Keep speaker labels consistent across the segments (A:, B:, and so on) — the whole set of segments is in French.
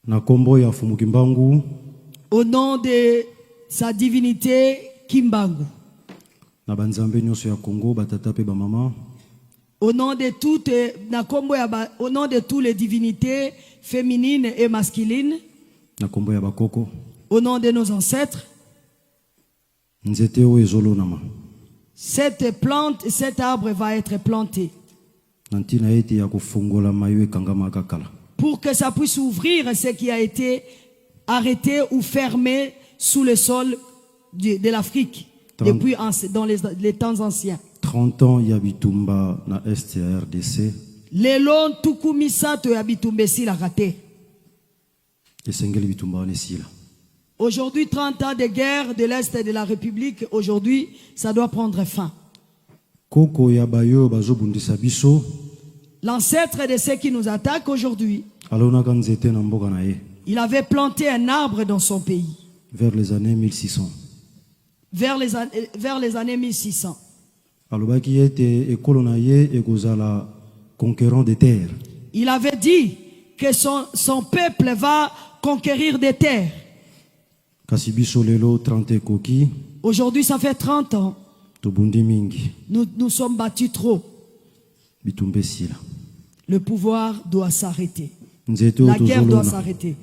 A: Na kombo ya Fumu Kimbangu.
B: Au nom de sa divinité Kimbangu.
A: Na banzambe nyonso ya Congo batata pe ba mama.
B: Au nom de toutes au nom de toutes les divinités féminines et masculines.
A: Na kombo ya bakoko.
B: Au nom de nos ancêtres.
A: Nzete o ezolonama.
B: Cette plante, cet arbre va être planté.
A: Nantina ete ya kofungola mayo ekangama kakala.
B: Pour que ça puisse ouvrir ce qui a été arrêté ou fermé sous le sol de l'Afrique depuis dans les temps anciens.
A: 30 ans ya bitumba na est ya RDC.
B: Lelo tukumisa to ya bitumba si la raté.
A: Esengeli bitumba onesila.
B: Aujourd'hui, 30 ans de guerre de l'Est de la République, aujourd'hui, ça doit prendre fin.
A: Koko ya bayo bazobundisa biso.
B: L'ancêtre de ceux qui nous attaquent aujourd'hui, il avait planté un arbre dans son pays.
A: Vers les années 1600.
B: Vers les années 1600. Il avait dit que son peuple va conquérir des terres. Aujourd'hui, ça fait 30 ans. Nous sommes battus trop. Le pouvoir doit s'arrêter. La guerre doit s'arrêter.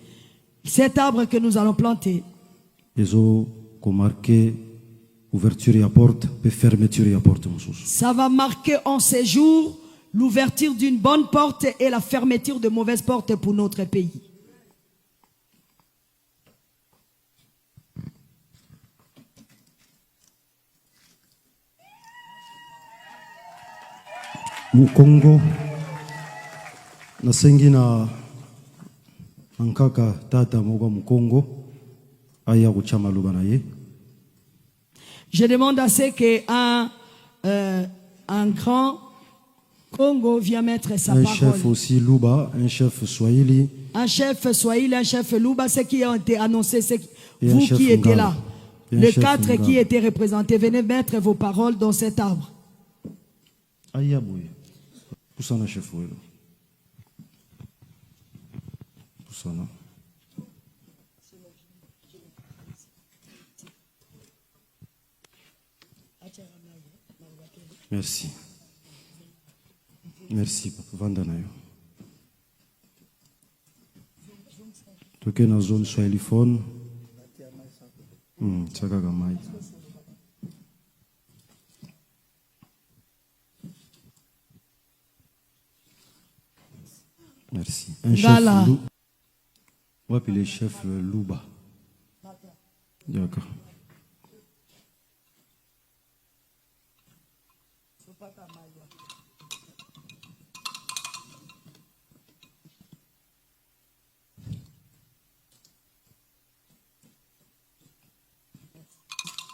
B: Cet arbre que nous allons planter, ça va marquer en ces jours l'ouverture d'une bonne porte et la fermeture de mauvaises portes pour notre pays.
A: Congo nasengi na nkaka tata moko Mukongo aya kuchama luba na ye.
B: Je demande à ce que un grand Congo vienne mettre sa parole.
A: Un chef aussi Luba, un chef Swahili.
B: Un chef Swahili, un chef Luba, ceux qui ont été annoncés, vous qui étiez là. Les 4 qui étaient représentés, venez mettre vos paroles dans cet arbre.
A: Aya boye. Poussana chef Welo. Poussana. Merci. Merci, Vandanayo. Toke na zone Swahiliphone. Tsaka mai. Merci. Un chef Lou. On va le chef Louba. D'accord.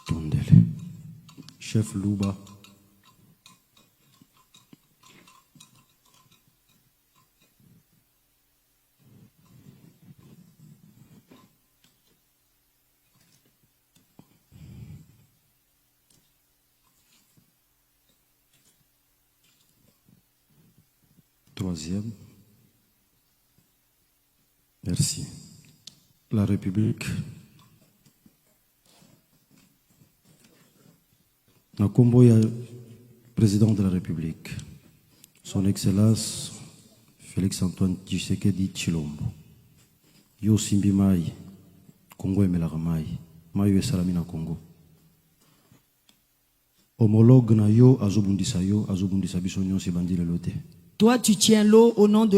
A: Tondele. Chef Louba. Troisième. Merci. La République. Nakombo ya président de la République. Son Excellence Félix-Antoine Tshisekedi Tshilombo. Yo simbi mai. Congo emelaka mai. Mai esalami na Congo. Homologue na yo azobundisa biso nyonso ebandi lelo te.
B: Toi, tu tiens l'eau au nom du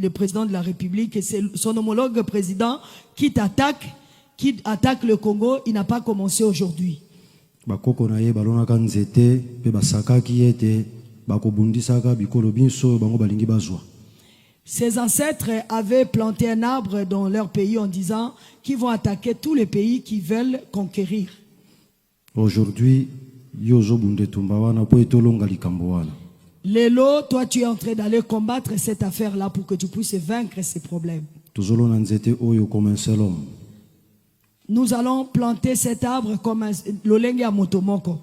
B: président de la République et c'est son homologue président qui attaque le Congo. Il n'a pas commencé aujourd'hui. Ses ancêtres avaient planté un arbre dans leur pays en disant qu'ils vont attaquer tous les pays qui veulent conquérir.
A: Aujourd'hui,
B: Lélo, toi tu es en train d'aller combattre cette affaire-là pour que tu puisses vaincre ces problèmes.
A: Nous
B: allons planter cet arbre comme l'olenge à motomoko.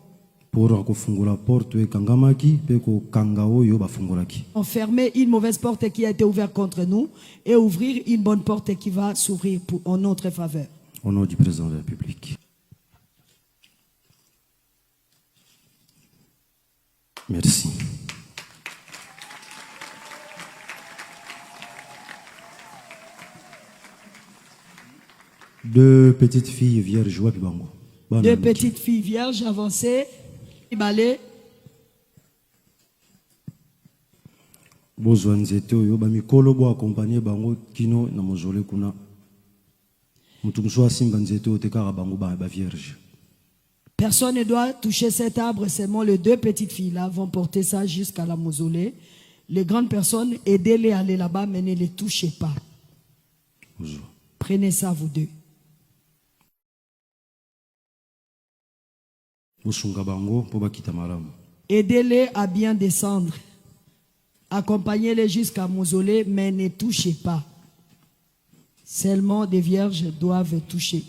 A: pour kufungula porte ekangamaki pe ko kanga oyo bafungolaki.
B: Fermer une mauvaise porte qui a été ouverte contre nous et ouvrir une bonne porte qui va s'ouvrir en notre faveur.
A: Au nom du président de la République. Merci. Deux petites filles vierges wapi bango.
B: Deux petites filles vierges avancées, balé.
A: Bozwa nzete oyo ba mikolo bo accompagner bango kino na mozole kuna. Mutu mso asimba nzete oyo tekaka bango ba vierge.
B: Personne ne doit toucher cet arbre, seulement les deux petites filles-là vont porter ça jusqu'à la mausolée. Les grandes personnes, aidez-les à aller là-bas, mais ne les touchez pas. Prenez ça, vous deux. Aidez-les à bien descendre. Accompagnez-les jusqu'à la mausolée, mais ne touchez pas. Seulement des vierges doivent toucher.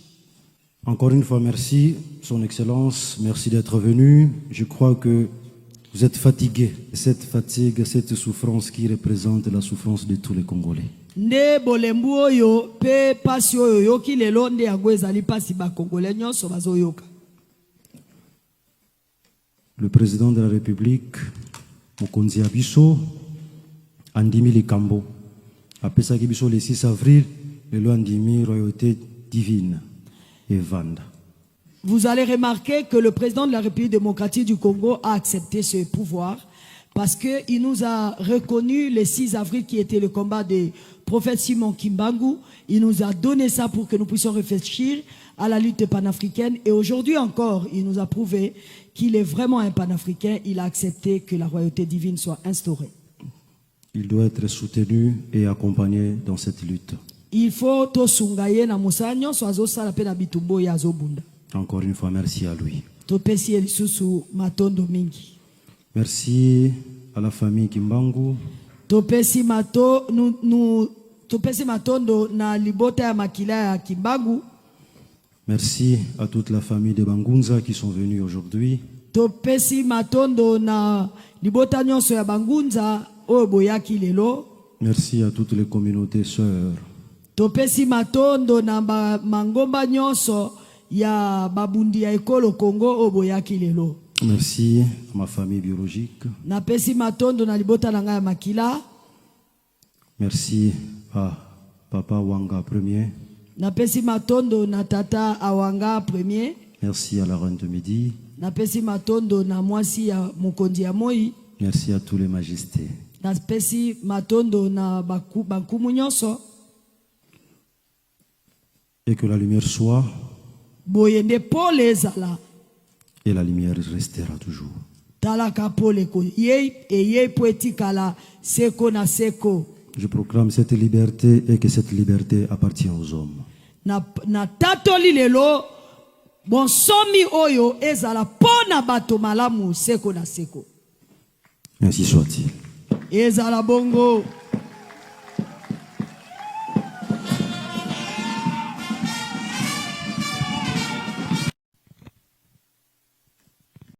A: Encore une fois, merci, Son Excellence, merci d'être venu. Je crois que vous êtes fatigué. Cette fatigue, cette souffrance qui représente la souffrance de tous les Congolais. Le président de la République, Mokonzi Abisso, Andimi Likambo, après ça, le 6 avril, le Andimi Royauté Divine.
B: Vous allez remarquer que le président de la République démocratique du Congo a accepté ce pouvoir parce qu'il nous a reconnu le 6 avril qui était le combat du prophète Simon Kimbangu. Il nous a donné ça pour que nous puissions réfléchir à la lutte panafricaine. Et aujourd'hui encore, il nous a prouvé qu'il est vraiment un panafricain. Il a accepté que la royauté divine soit instaurée.
A: Il doit être soutenu et accompagné dans cette lutte.
B: Il faut to sungaye na musanyo so azosala pe na bitumbo ya azobunda.
A: Encore une fois, merci à lui.
B: To pesi elisusu matondo mingi.
A: Merci à la famille Kimbangu.
B: To pesi matondo na libota ya makila ya Kimbangu.
A: Merci à toute la famille de Bangunza qui sont venus aujourd'hui.
B: To pesi matondo na libota nyonso ya Bangunza oyo boyaki lelo.
A: Merci à toutes les communautés sœurs.
B: Topesi matondo na mangomba nyonso ya babundi ya ekolo Congo oboyaki lelo.
A: Merci à ma famille biologique.
B: Na pesi matondo na libota na ngai makila.
A: Merci à papa Wanga premier.
B: Na pesi matondo na tata Awanga premier.
A: Merci à la reine de midi.
B: Na pesi matondo na mwasi ya mokonzi ya moi.
A: Merci à tous les majestés.
B: Na pesi matondo na bankumu nyonso.
A: Et que la lumière soit.
B: Boyende pole ezala.
A: Et la lumière restera toujours.
B: Talaka pole ko yei e yei poetikala seko na seko.
A: Je proclame cette liberté et que cette liberté appartient aux hommes.
B: Na tatoli lelo bonsomi oyo ezala pona bato malamu seko na seko.
A: Ainsi soit-il.
B: Ezala bongo.